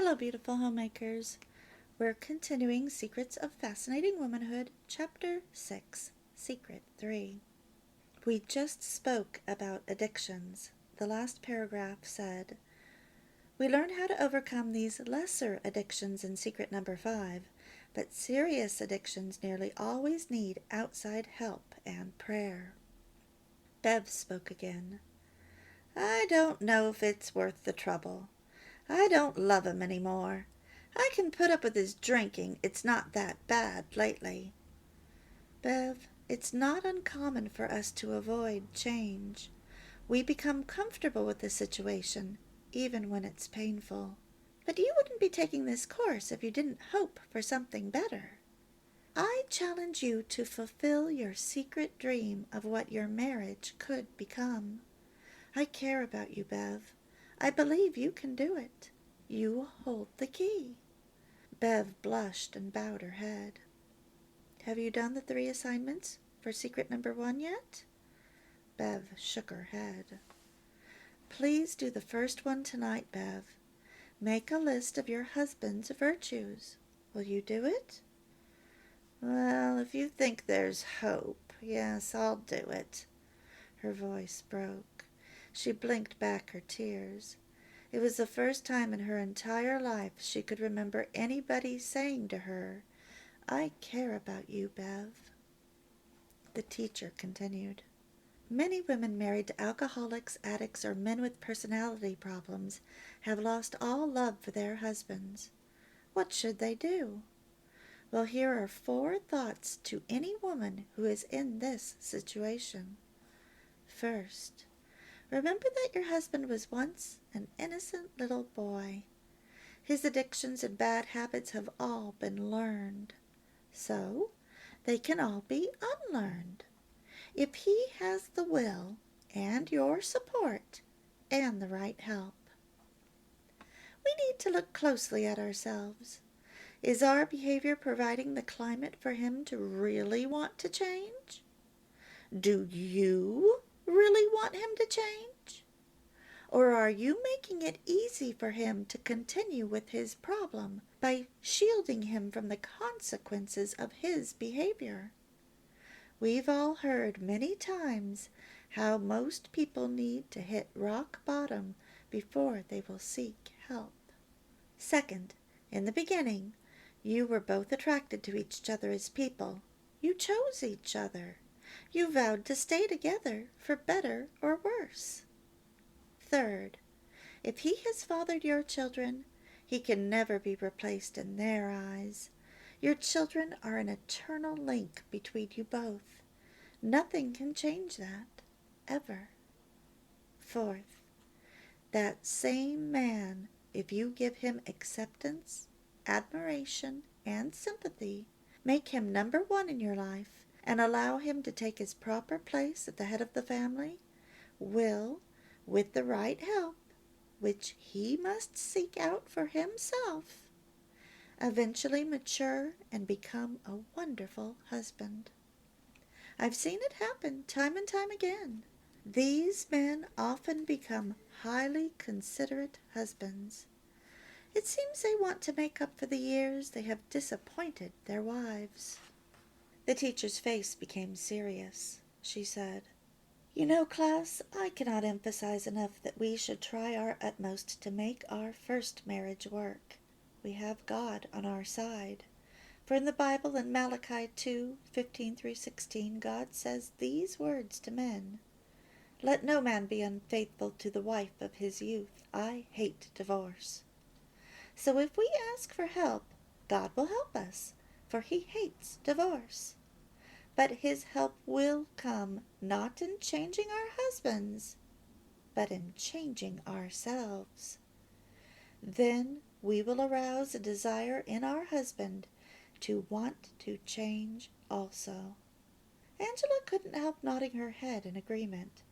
Hello, beautiful homemakers. We're continuing Secrets of Fascinating Womanhood, Chapter 6, Secret 3. We just spoke about addictions. The last paragraph said, we learned how to overcome these lesser addictions in secret number 5, but serious addictions nearly always need outside help and prayer. Bev spoke again. I don't know if it's worth the trouble. I don't love him any more. I can put up with his drinking. It's not that bad lately. Bev, it's not uncommon for us to avoid change. We become comfortable with the situation, even when it's painful. But you wouldn't be taking this course if you didn't hope for something better. I challenge you to fulfill your secret dream of what your marriage could become. I care about you, Bev. I believe you can do it. You hold the key. Bev blushed and bowed her head. Have you done the 3 assignments for secret number 1 yet? Bev shook her head. Please do the first one tonight, Bev. Make a list of your husband's virtues. Will you do it? Well, if you think there's hope, yes, I'll do it. Her voice broke. She blinked back her tears. It was the first time in her entire life she could remember anybody saying to her, I care about you, Bev. The teacher continued. Many women married to alcoholics, addicts, or men with personality problems have lost all love for their husbands. What should they do? Well, here are 4 thoughts to any woman who is in this situation. First, remember that your husband was once an innocent little boy. His addictions and bad habits have all been learned. So, they can all be unlearned. If he has the will and your support and the right help. We need to look closely at ourselves. Is our behavior providing the climate for him to really want to change? Do you really want him to change? Or are you making it easy for him to continue with his problem by shielding him from the consequences of his behavior? We've all heard many times how most people need to hit rock bottom before they will seek help. Second, in the beginning, you were both attracted to each other as people. You chose each other. You vowed to stay together for better or worse. Third, if he has fathered your children, he can never be replaced in their eyes. Your children are an eternal link between you both. Nothing can change that, ever. Fourth, that same man, if you give him acceptance, admiration, and sympathy, make him number 1 in your life, and allow him to take his proper place at the head of the family, will, with the right help, which he must seek out for himself, eventually mature and become a wonderful husband. I've seen it happen time and time again. These men often become highly considerate husbands. It seems they want to make up for the years they have disappointed their wives. The teacher's face became serious. She said, You know, class, I cannot emphasize enough that we should try our utmost to make our first marriage work. We have God on our side. For in the Bible in Malachi 2:15-16, God says these words to men, Let no man be unfaithful to the wife of his youth. I hate divorce. So if we ask for help, God will help us, for he hates divorce. But his help will come not in changing our husbands, but in changing ourselves. Then we will arouse a desire in our husband to want to change also. Angela couldn't help nodding her head in agreement.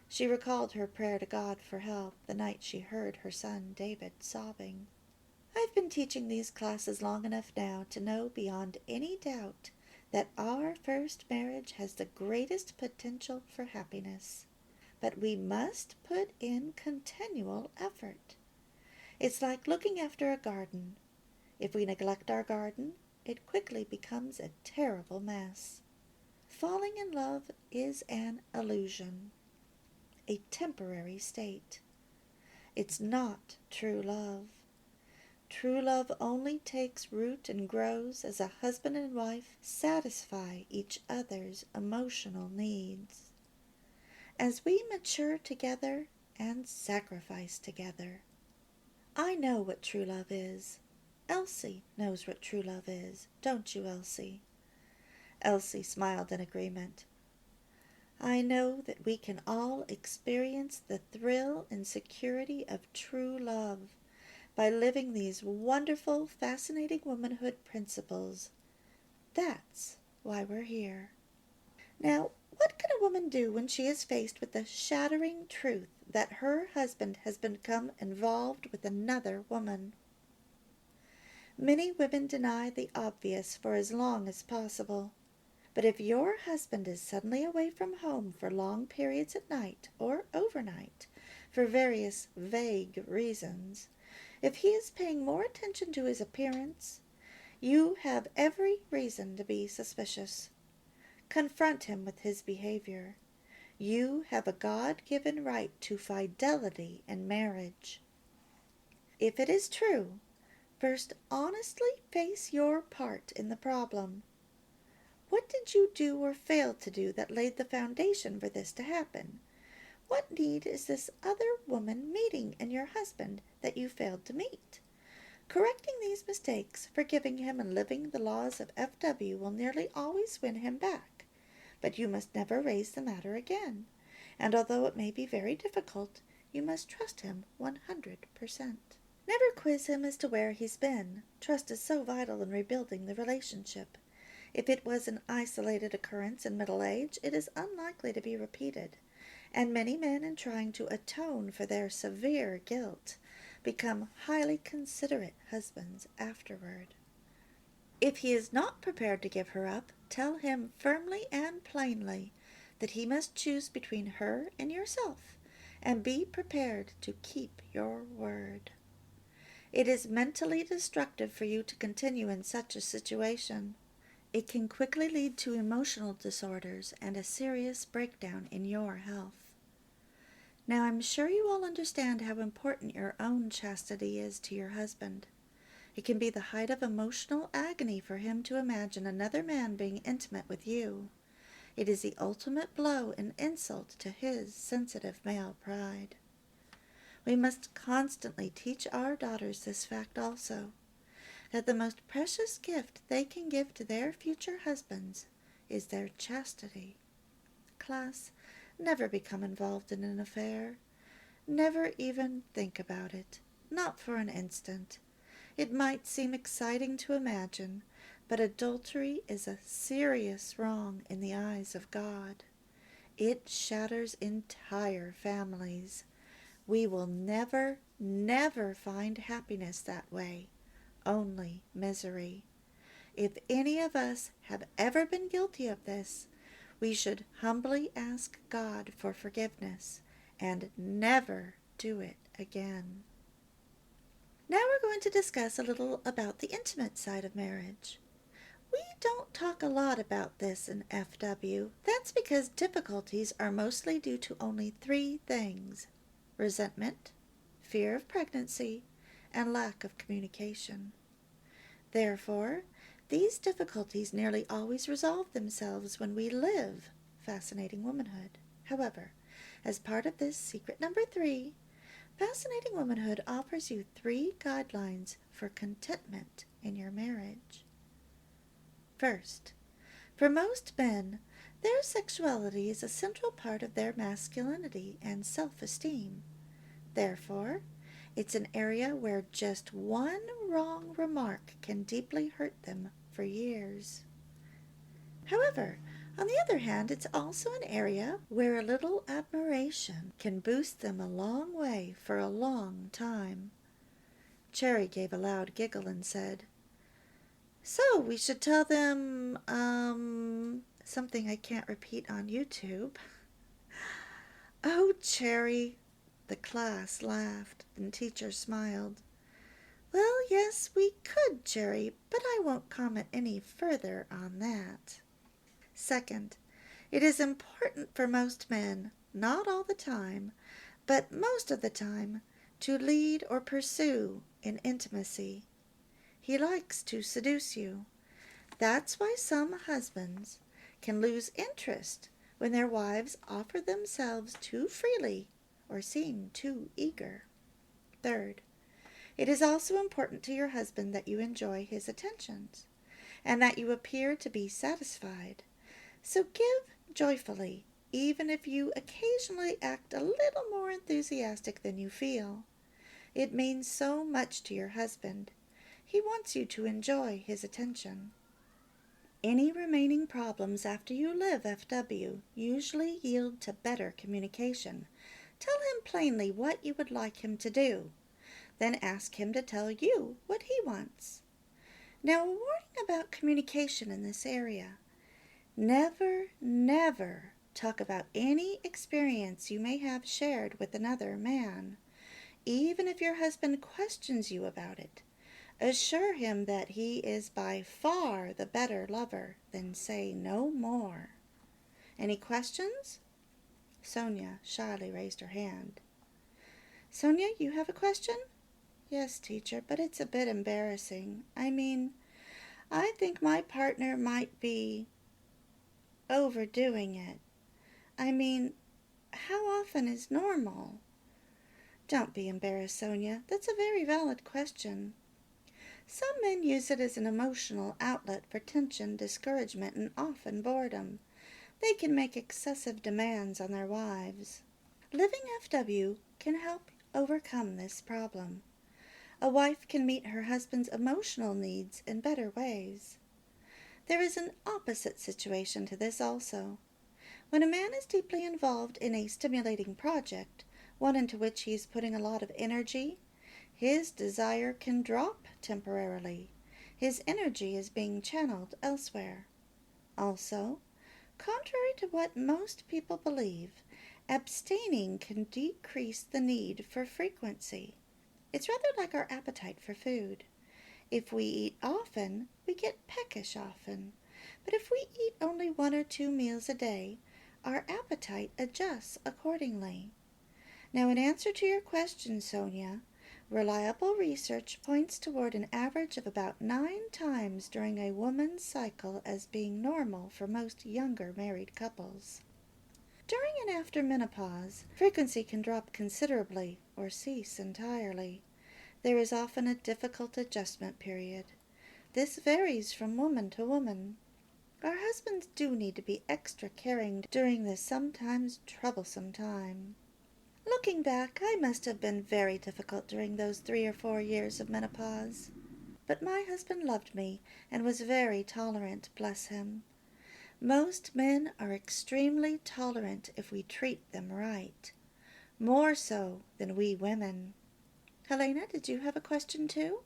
She recalled her prayer to God for help the night she heard her son David sobbing. I've been teaching these classes long enough now to know beyond any doubt that our first marriage has the greatest potential for happiness. But we must put in continual effort. It's like looking after a garden. If we neglect our garden, it quickly becomes a terrible mess. Falling in love is an illusion, a temporary state. It's not true love. True love only takes root and grows as a husband and wife satisfy each other's emotional needs. As we mature together and sacrifice together. I know what true love is. Elsie knows what true love is, don't you, Elsie? Elsie smiled in agreement. I know that we can all experience the thrill and security of true love by living these wonderful, fascinating womanhood principles. That's why we're here. Now, what can a woman do when she is faced with the shattering truth that her husband has become involved with another woman? Many women deny the obvious for as long as possible. But if your husband is suddenly away from home for long periods at night or overnight, for various vague reasons, if he is paying more attention to his appearance, you have every reason to be suspicious. Confront him with his behavior. You have a God-given right to fidelity in marriage. If it is true, first honestly face your part in the problem. What did you do or fail to do that laid the foundation for this to happen? What need is this other woman meeting in your husband that you failed to meet? Correcting these mistakes, forgiving him, and living the laws of FW will nearly always win him back. But you must never raise the matter again. And although it may be very difficult, you must trust him 100%. Never quiz him as to where he's been. Trust is so vital in rebuilding the relationship. If it was an isolated occurrence in middle age, it is unlikely to be repeated, and many men, in trying to atone for their severe guilt, become highly considerate husbands afterward. If he is not prepared to give her up, tell him firmly and plainly that he must choose between her and yourself, and be prepared to keep your word. It is mentally destructive for you to continue in such a situation. It can quickly lead to emotional disorders and a serious breakdown in your health. Now, I'm sure you all understand how important your own chastity is to your husband. It can be the height of emotional agony for him to imagine another man being intimate with you. It is the ultimate blow and insult to his sensitive male pride. We must constantly teach our daughters this fact also, that the most precious gift they can give to their future husbands is their chastity. Class, never become involved in an affair. Never even think about it, not for an instant. It might seem exciting to imagine, but adultery is a serious wrong in the eyes of God. It shatters entire families. We will never, never find happiness that way. Only misery. If any of us have ever been guilty of this, we should humbly ask God for forgiveness and never do it again. Now we're going to discuss a little about the intimate side of marriage. We don't talk a lot about this in FW. That's because difficulties are mostly due to only 3 things: resentment, fear of pregnancy, and lack of communication. Therefore, these difficulties nearly always resolve themselves when we live Fascinating Womanhood. However, as part of this secret number 3, Fascinating Womanhood offers you 3 guidelines for contentment in your marriage. First, for most men, their sexuality is a central part of their masculinity and self-esteem. Therefore, it's an area where just one wrong remark can deeply hurt them for years. However, on the other hand, it's also an area where a little admiration can boost them a long way for a long time. Cherry gave a loud giggle and said, "So we should tell them, something I can't repeat on YouTube." "Oh, Cherry," the class laughed, and teacher smiled. Well, yes, we could, Jerry, but I won't comment any further on that. Second, it is important for most men, not all the time, but most of the time, to lead or pursue in intimacy. He likes to seduce you. That's why some husbands can lose interest when their wives offer themselves too freely or seem too eager. Third, it is also important to your husband that you enjoy his attentions and that you appear to be satisfied. So give joyfully, even if you occasionally act a little more enthusiastic than you feel. It means so much to your husband. He wants you to enjoy his attention. Any remaining problems after you live FW usually yield to better communication. Tell him plainly what you would like him to do. Then ask him to tell you what he wants. Now, a warning about communication in this area. Never, never talk about any experience you may have shared with another man, even if your husband questions you about it. Assure him that he is by far the better lover, then say no more. Any questions? Sonia shyly raised her hand. Sonia, you have a question? Yes, teacher, but it's a bit embarrassing. I think my partner might be overdoing it. How often is normal? Don't be embarrassed, Sonia. That's a very valid question. Some men use it as an emotional outlet for tension, discouragement, and often boredom. They can make excessive demands on their wives. Living FW can help overcome this problem. A wife can meet her husband's emotional needs in better ways. There is an opposite situation to this also. When a man is deeply involved in a stimulating project, one into which he is putting a lot of energy, his desire can drop temporarily. His energy is being channeled elsewhere. Also, contrary to what most people believe, abstaining can decrease the need for frequency. It's rather like our appetite for food. If we eat often, we get peckish often. But if we eat only 1 or 2 meals a day, our appetite adjusts accordingly. Now, in answer to your question, Sonia, reliable research points toward an average of about 9 times during a woman's cycle as being normal for most younger married couples. During and after menopause, frequency can drop considerably or cease entirely. There is often a difficult adjustment period. This varies from woman to woman. Our husbands do need to be extra caring during this sometimes troublesome time. Looking back, I must have been very difficult during those 3 or 4 years of menopause. But my husband loved me and was very tolerant, bless him. Most men are extremely tolerant if we treat them right, more so than we women. Helena, did you have a question too?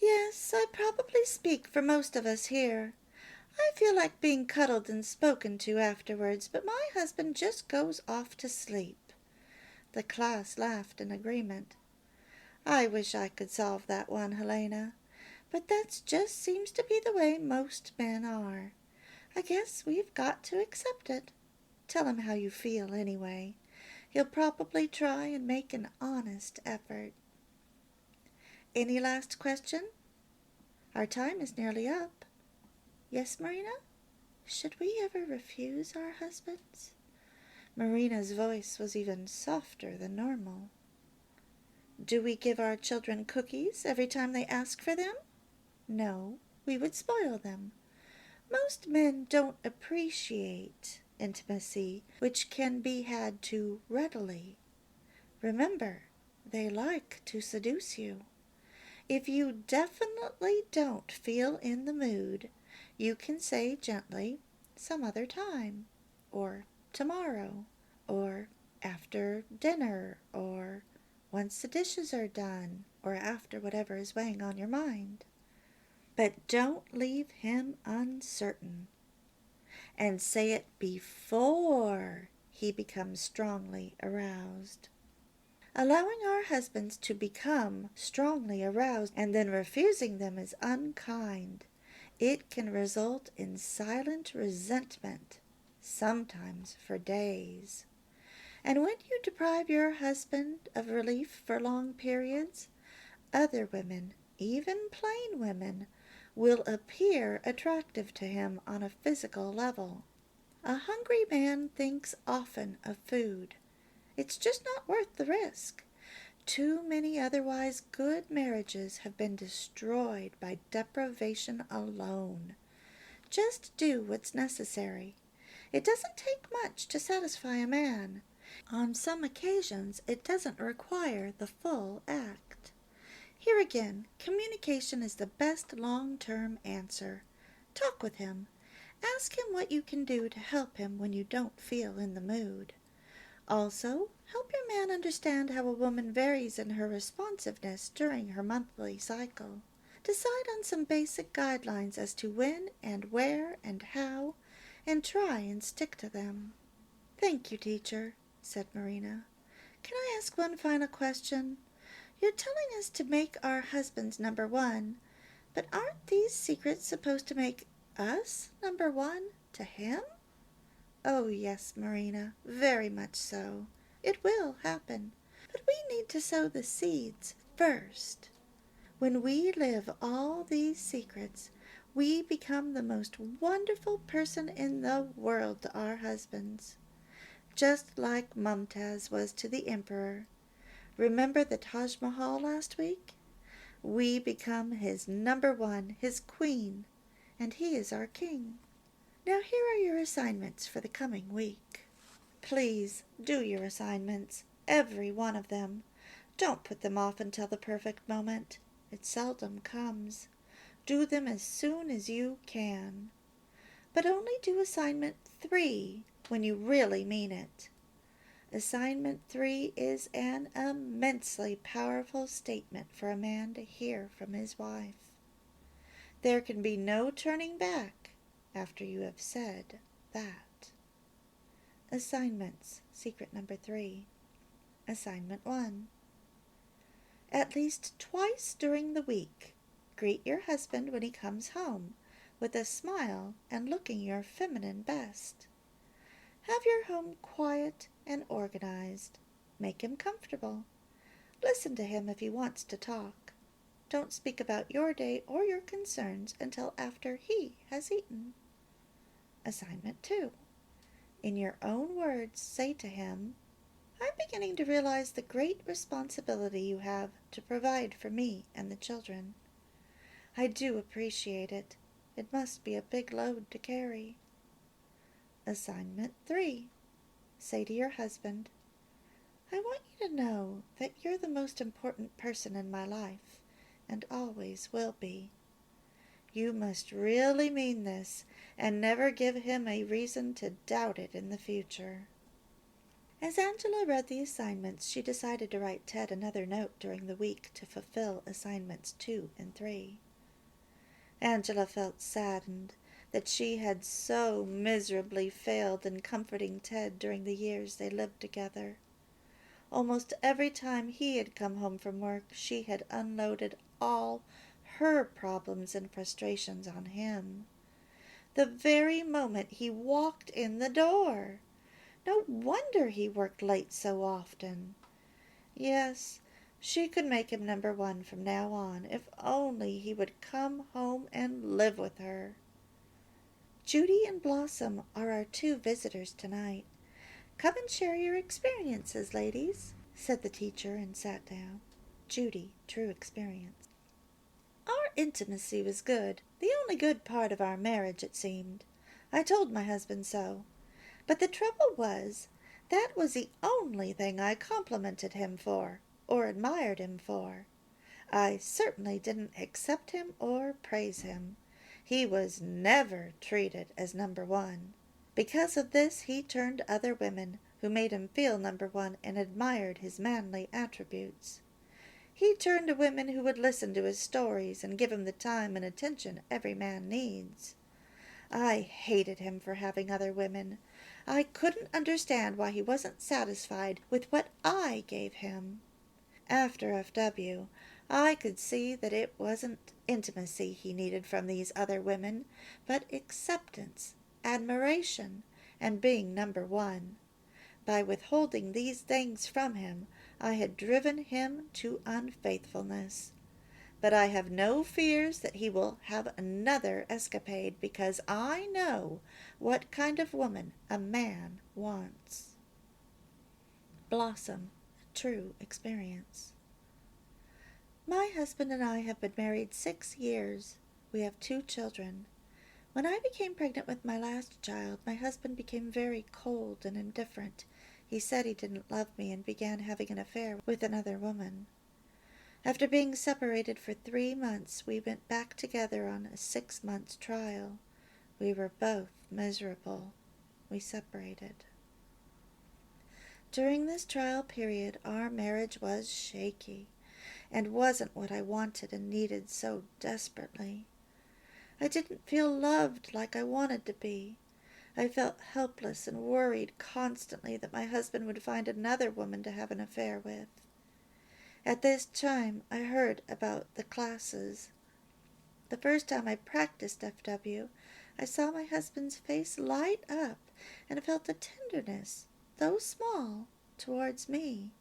Yes, I probably speak for most of us here. I feel like being cuddled and spoken to afterwards, but my husband just goes off to sleep. The class laughed in agreement. I wish I could solve that one, Helena, but that just seems to be the way most men are. I guess we've got to accept it. Tell him how you feel anyway. He'll probably try and make an honest effort. Any last question? Our time is nearly up. Yes, Marina? Should we ever refuse our husbands? Marina's voice was even softer than normal. Do we give our children cookies every time they ask for them? No, we would spoil them. Most men don't appreciate intimacy, which can be had too readily. Remember, they like to seduce you. If you definitely don't feel in the mood, you can say gently, some other time, or tomorrow, or after dinner, or once the dishes are done, or after whatever is weighing on your mind. But don't leave him uncertain. And say it before he becomes strongly aroused. Allowing our husbands to become strongly aroused and then refusing them is unkind. It can result in silent resentment, sometimes for days. And when you deprive your husband of relief for long periods, other women, even plain women, will appear attractive to him on a physical level. A hungry man thinks often of food. It's just not worth the risk. Too many otherwise good marriages have been destroyed by deprivation alone. Just do what's necessary. It doesn't take much to satisfy a man. On some occasions, it doesn't require the full act. Here again, communication is the best long-term answer. Talk with him. Ask him what you can do to help him when you don't feel in the mood. Also, help your man understand how a woman varies in her responsiveness during her monthly cycle. Decide on some basic guidelines as to when and where and how, and try and stick to them. "Thank you, teacher," said Marina. "Can I ask one final question? You're telling us to make our husbands number one, but aren't these secrets supposed to make us number one to him?" "Oh, yes, Marina, very much so. It will happen, but we need to sow the seeds first. When we live all these secrets, we become the most wonderful person in the world to our husbands, just like Mumtaz was to the emperor. Remember the Taj Mahal last week? We become his number one, his queen, and he is our king. Now here are your assignments for the coming week. Please do your assignments, every one of them. Don't put them off until the perfect moment. It seldom comes. Do them as soon as you can. But only do assignment 3 when you really mean it. Assignment 3 is an immensely powerful statement for a man to hear from his wife. There can be no turning back after you have said that. Assignments, secret number 3. Assignment 1. At least twice during the week, greet your husband when he comes home with a smile and looking your feminine best. Have your home quiet and organized. Make him comfortable. Listen to him if he wants to talk. Don't speak about your day or your concerns until after he has eaten. Assignment 2. In your own words, say to him, "I'm beginning to realize the great responsibility you have to provide for me and the children. I do appreciate it. It must be a big load to carry." Assignment 3. Say to your husband, "I want you to know that you're the most important person in my life, and always will be." You must really mean this, and never give him a reason to doubt it in the future. As Angela read the assignments, she decided to write Ted another note during the week to fulfill assignments 2 and 3. Angela felt saddened that she had so miserably failed in comforting Ted during the years they lived together. Almost every time he had come home from work, she had unloaded all her problems and frustrations on him. The very moment he walked in the door. No wonder he worked late so often. Yes, she could make him number one from now on, if only he would come home and live with her. Judy and Blossom are our 2 visitors tonight. Come and share your experiences, ladies, said the teacher, and sat down. Judy, true experience. Our intimacy was good, the only good part of our marriage, it seemed. I told my husband so. But the trouble was, that was the only thing I complimented him for, or admired him for. I certainly didn't accept him or praise him. He was never treated as number one. Because of this, he turned to other women who made him feel number one and admired his manly attributes. He turned to women who would listen to his stories and give him the time and attention every man needs. I hated him for having other women. I couldn't understand why he wasn't satisfied with what I gave him. After FW, I could see that it wasn't intimacy he needed from these other women, but acceptance, admiration, and being number one. By withholding these things from him, I had driven him to unfaithfulness. But I have no fears that he will have another escapade, because I know what kind of woman a man wants. Blossom, true experience. My husband and I have been married 6 years. We have 2 children. When I became pregnant with my last child, my husband became very cold and indifferent. He said he didn't love me and began having an affair with another woman. After being separated for 3 months, we went back together on a 6-month trial. We were both miserable. We separated. During this trial period, our marriage was shaky and wasn't what I wanted and needed so desperately. I didn't feel loved like I wanted to be. I felt helpless and worried constantly that my husband would find another woman to have an affair with. At this time, I heard about the classes. The first time I practiced FW, I saw my husband's face light up and felt a tenderness, though small, towards me.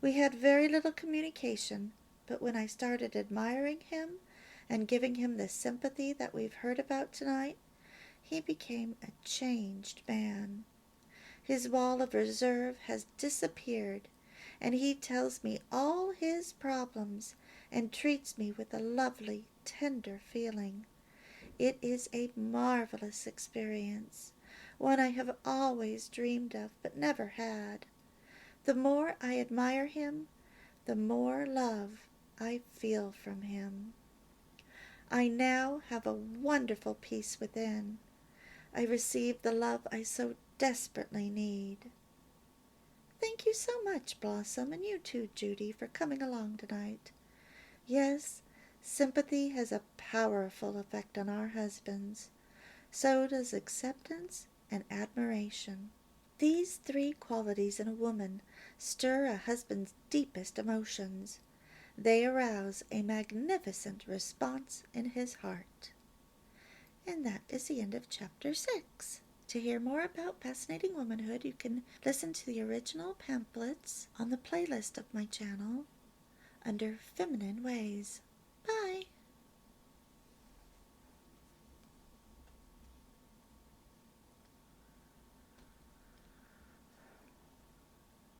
We had very little communication, but when I started admiring him and giving him the sympathy that we've heard about tonight, he became a changed man. His wall of reserve has disappeared, and he tells me all his problems and treats me with a lovely, tender feeling. It is a marvelous experience, one I have always dreamed of but never had. The more I admire him, the more love I feel from him. I now have a wonderful peace within. I receive the love I so desperately need. Thank you so much, Blossom, and you too, Judy, for coming along tonight. Yes, sympathy has a powerful effect on our husbands. So does acceptance and admiration. These 3 qualities in a woman stir a husband's deepest emotions. They arouse a magnificent response in his heart. And that is the end of chapter 6. To hear more about Fascinating Womanhood, you can listen to the original pamphlets on the playlist of my channel under Feminine Ways.